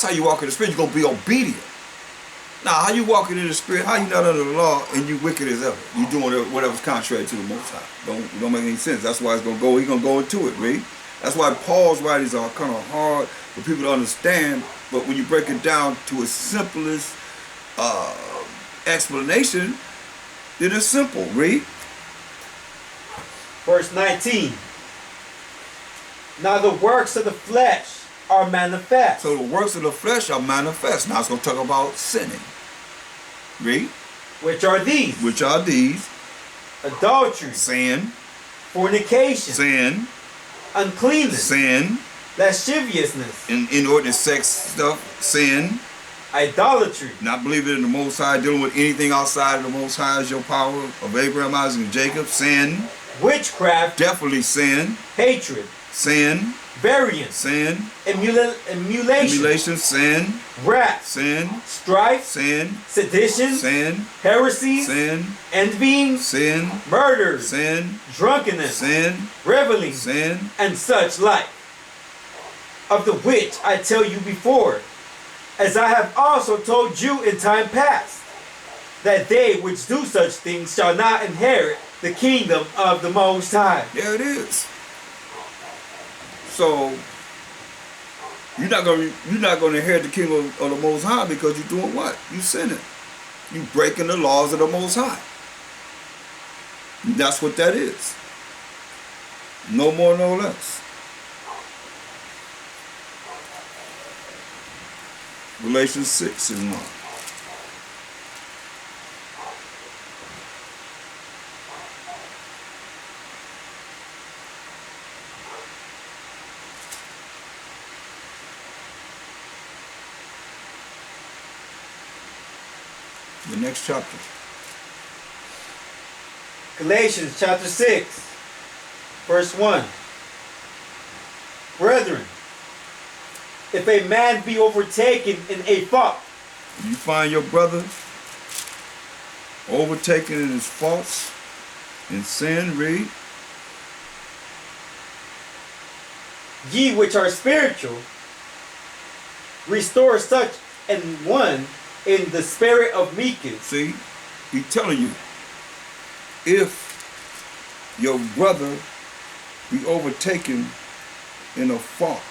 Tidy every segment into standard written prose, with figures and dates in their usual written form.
That's how you walk in the Spirit. You're going to be obedient. Now, how you walking in the Spirit, how you not under the law and you wicked as ever? You doing whatever's contrary to the Most High. Don't make any sense. That's why it's going to go, he's going to go into it, read. That's why Paul's writings are kind of hard for people to understand, but when you break it down to its simplest explanation, then it's simple, read. Verse 19. Now the works of the flesh are manifest. So the works of the flesh are manifest. Now it's going to talk about sinning. Read. Which are these? Which are these. Adultery. Sin. Fornication. Sin. Uncleanness. Sin. Lasciviousness. Inordinate sex stuff. Sin. Idolatry. Not believing in the Most High, dealing with anything outside of the Most High as your power of Abraham, Isaac, and Jacob. Sin. Witchcraft. Definitely sin. Hatred. Sin. Variance. Sin. Emulation. Sin. Wrath. Sin. Strife. Sin. Sedition. Sin. Heresies. Sin. Envyings. Sin. Murders. Sin. Drunkenness. Sin. Revelings. Sin. And such like. Of the which I tell you before, as I have also told you in time past, that they which do such things shall not inherit the kingdom of the Most High. There it is. So you're not gonna inherit the kingdom of the Most High because you're doing what? You sinning. You breaking the laws of the Most High. And that's what that is. No more, no less. Galatians 6 and 1. The next chapter. Galatians chapter 6, verse 1. Brethren, if a man be overtaken in a fault, You find your brother overtaken in his faults, in sin, read. ye which are spiritual, restore such an one in the spirit of meekness. See, he's telling you, if your brother be overtaken in a fault,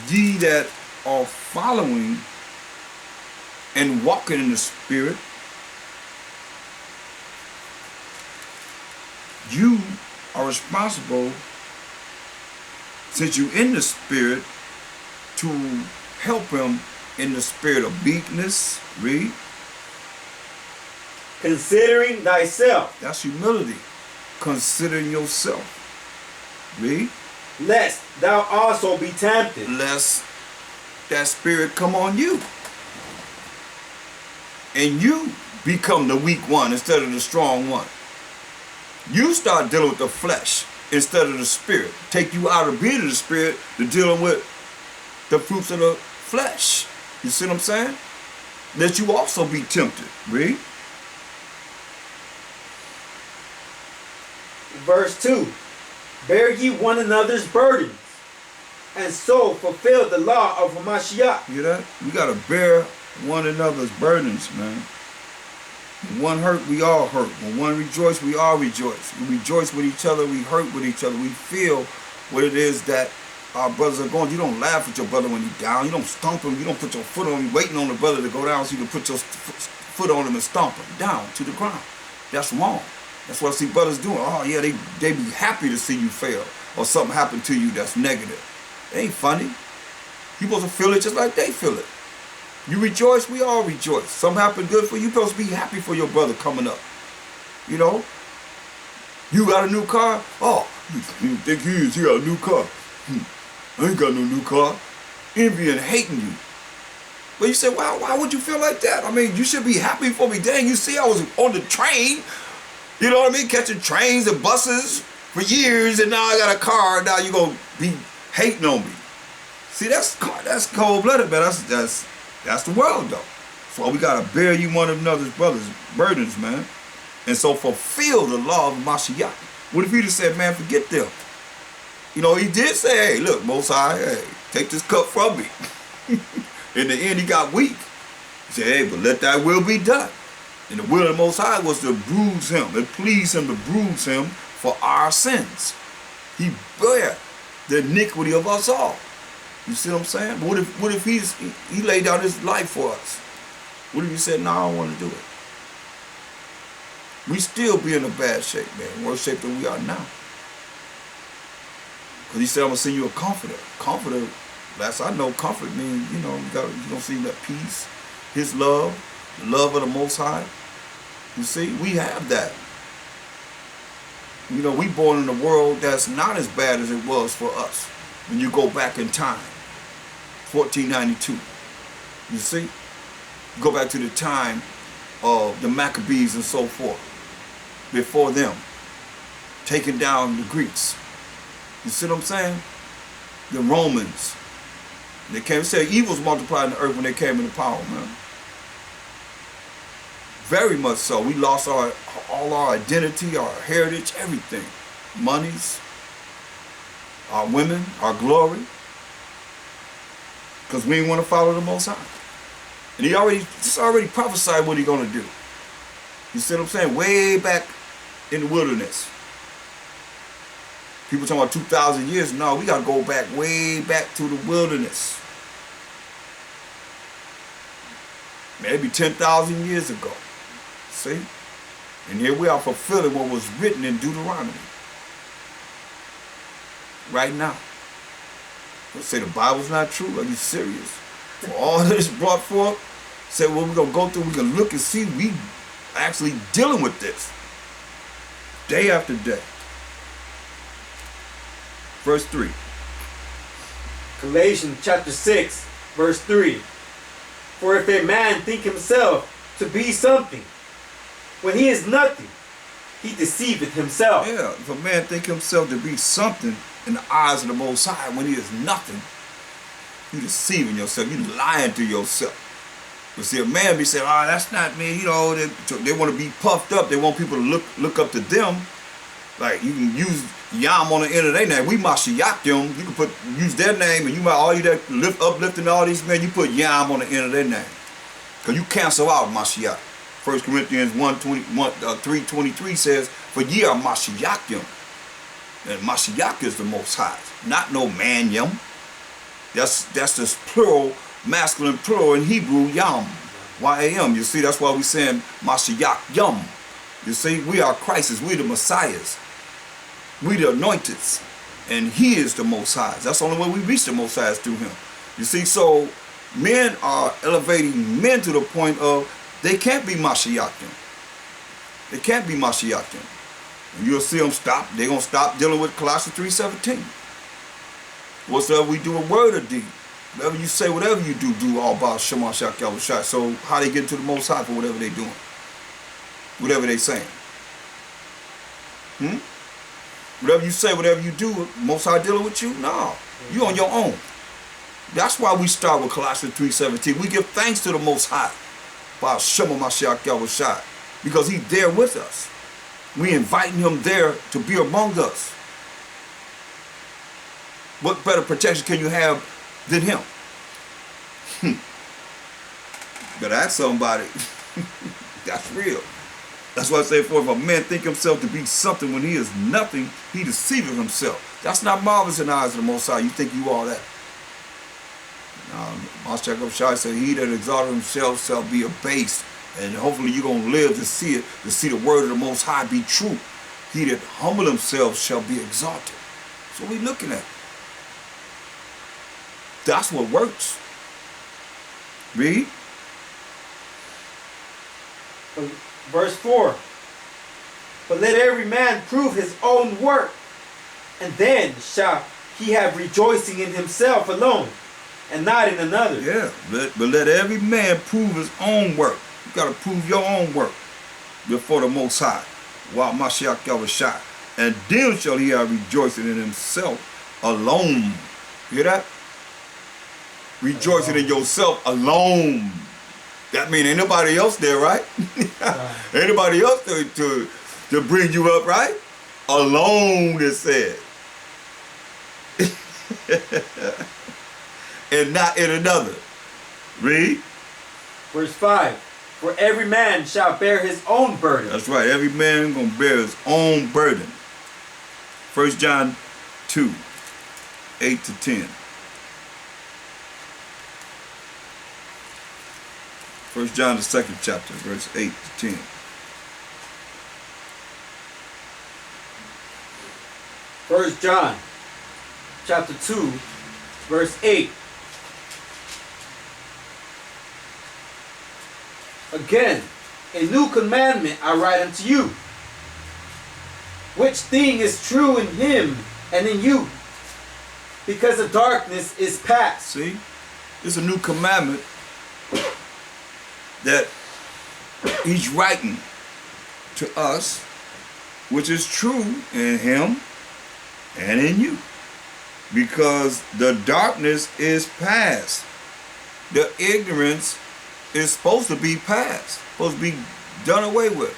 ye that are following and walking in the Spirit, you are responsible, since you're in the Spirit, to help him in the spirit of meekness. Read. Considering thyself, That's humility. Considering yourself. Read. lest thou also be tempted. Lest that spirit come on you. And you become the weak one instead of the strong one. You start dealing with the flesh instead of the spirit. Take you out of being the spirit to dealing with the fruits of the flesh. You see what I'm saying? That you also be tempted. Read. Verse 2. Bear ye one another's burdens, and so fulfill the law of Hamashiach. You hear that? We got to bear one another's burdens, man. When one hurt, we all hurt. When one rejoice, we all rejoice. We rejoice with each other. We hurt with each other. We feel what it is that our brothers are going. You don't laugh at your brother when he's down. You don't stomp him. You don't put your foot on him, waiting on the brother to go down so you can put your foot on him and stomp him down to the ground. That's wrong. That's what I see brothers doing. Oh, yeah, they be happy to see you fail or something happen to you that's negative. It ain't funny. You supposed to feel it just like they feel it. You rejoice, we all rejoice. Something happened good for you, supposed to be happy for your brother coming up. You know? You got a new car? Oh, you think he is? He got a new car. I ain't got no new car. Envy and hating you. But you say, wow, why would you feel like that? I mean, you should be happy for me. Dang, you see I was on the train. You know what I mean? Catching trains and buses for years, and now I got a car. Now you gonna be hating on me. See, that's cold-blooded, man. That's the world, though. So we gotta bear you one another's brothers' burdens, man. And so fulfill the law of Mashiach. What if he just said, man, forget them? You know, he did say, hey, look, Most High, hey, take this cup from me. In the end, he got weak. He said, hey, but let thy will be done. And the will of the Most High was to bruise him. It pleased him to bruise him for our sins. He bare the iniquity of us all. You see what I'm saying? But what if he laid down his life for us? What if he said, no, I don't want to do it? We still be in a bad shape, man. Worse shape than we are now. Because he said, I'm going to send you a comforter. Comforter, last I know, comfort means, you're going to see that peace, his love, the love of the Most High. You see, we have that. We born in a world that's not as bad as it was for us. When you go back in time, 1492. You see? Go back to the time of the Maccabees and so forth. Before them, taking down the Greeks. You see what I'm saying? The Romans. They came and said evils multiplied in the earth when they came into power, man. Very much so. We lost all our identity, our heritage, everything. Monies, our women, our glory. Because we didn't want to follow the Most High. And he already prophesied what he's going to do. You see what I'm saying? Way back in the wilderness. People talking about 2,000 years. No, we got to go back, way back to the wilderness. Maybe 10,000 years ago. See? And here we are fulfilling what was written in Deuteronomy. Right now. Let's say the Bible's not true. Are you serious? For all that is brought forth, say what we're going to go through, we can look and see we actually dealing with this. Day after day. Verse 3. Galatians chapter 6, verse 3. For if a man think himself to be something, when he is nothing, he deceiveth himself. Yeah, if a man think himself to be something in the eyes of the Most High, when he is nothing, you deceiving yourself. You lying to yourself. But see, a man be saying, that's not me. They want to be puffed up. They want people to look up to them. Like, you can use Yam on the end of their name. We Mashiach them. You can use their name, and you might, all you that uplifting all these men, you put Yam on the end of their name. Because you cancel out Mashiach. 1 Corinthians 3:23 says, for ye are Mashiach them. And Mashiach is the Most High. Not no man yam. That's this plural, masculine plural in Hebrew, Yam. Y-A-M. You see, that's why we saying Mashiach Yam. You see, we are Christ's. We the Messiahs. We the anointeds. And he is the Most High. That's the only way we reach the Most High is through him. You see, so men are elevating men to the point of they can't be Mashiach them. They can't be Mashiach them. And you'll see them stop. They're going to stop dealing with Colossians 3:17. Whatsoever we do in word or deed. Whatever you say, whatever you do all about Shema Shak Yahushua. So how they get into the Most High for whatever they're doing? Whatever they saying. Whatever you say, whatever you do, Most High dealing with you? No. You on your own. That's why we start with Colossians 3:17. We give thanks to the Most High by Shema Mashiach Yahushua. Because he's there with us. We inviting him there to be among us. What better protection can you have than him? Better ask somebody. That's real. That's why I say, for if a man think himself to be something when he is nothing, he deceiveth himself. That's not marvelous in the eyes of the Most High. You think you are that. Mashiach Shai said, he that exalted himself shall be abased. And hopefully you're going to live to see it, to see the word of the Most High be true. He that humble himself shall be exalted. So we looking at. That's what works. Read. Verse 4. But let every man prove his own work, and then shall he have rejoicing in himself alone, and not in another. Yeah, but let every man prove his own work. You got to prove your own work before the Most High, while Mashiach Yahushua. And then shall he have rejoicing in himself alone. You hear that? Rejoicing in yourself alone. That means ain't nobody else there, right? Ain't nobody else to bring you up, right? Alone, it said. And not in another. Read. Verse 5. For every man shall bear his own burden. That's right. Every man gonna bear his own burden. 1 John 2, 8 to 10. 1 John the 2nd chapter, verse 8 to 10. 1 John chapter 2, verse 8. Again, a new commandment I write unto you, which thing is true in him and in you, because the darkness is past. See, it's a new commandment that he's writing to us, which is true in him and in you, because the darkness is past. The ignorance is supposed to be past, supposed to be done away with.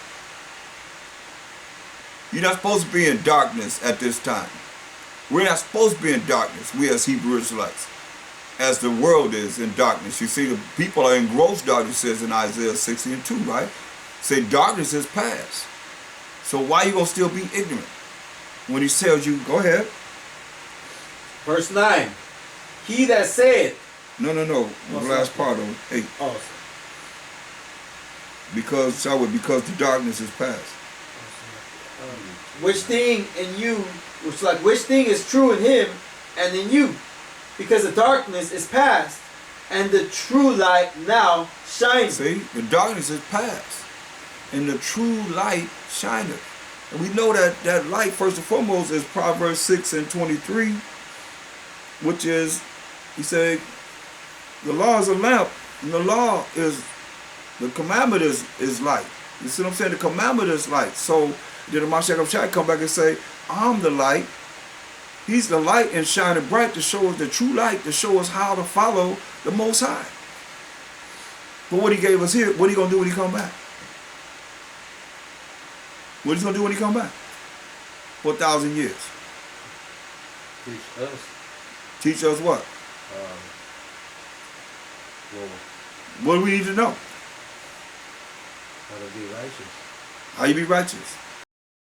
You're not supposed to be in darkness at this time. We're not supposed to be in darkness, we as Hebrew Israelites, as the world is in darkness. You see, the people are in gross darkness, says in Isaiah 60 and 2, right? Say darkness is past. So why you going to still be ignorant? When he tells you, go ahead. Verse 9. He that said. No. The last part of 8. Oh. Because the darkness is past. Which thing in you, which thing is true in him and in you, because the darkness is past, and the true light now shines. See, the darkness is past, and the true light shineth. And we know that that light, first and foremost, is Proverbs 6 and 23, which is, he said, the law is a lamp, and the commandment is light. You see what I'm saying? The commandment is light. So then the Mashiach come back and say, I'm the light. He's the light and shining bright to show us the true light, to show us how to follow the Most High. But what he gave us here, what are you going to do when he come back? What he's going to do when he come back? For 1,000 years. Teach us. Teach us what? What do we need to know? How to be righteous. How you be righteous?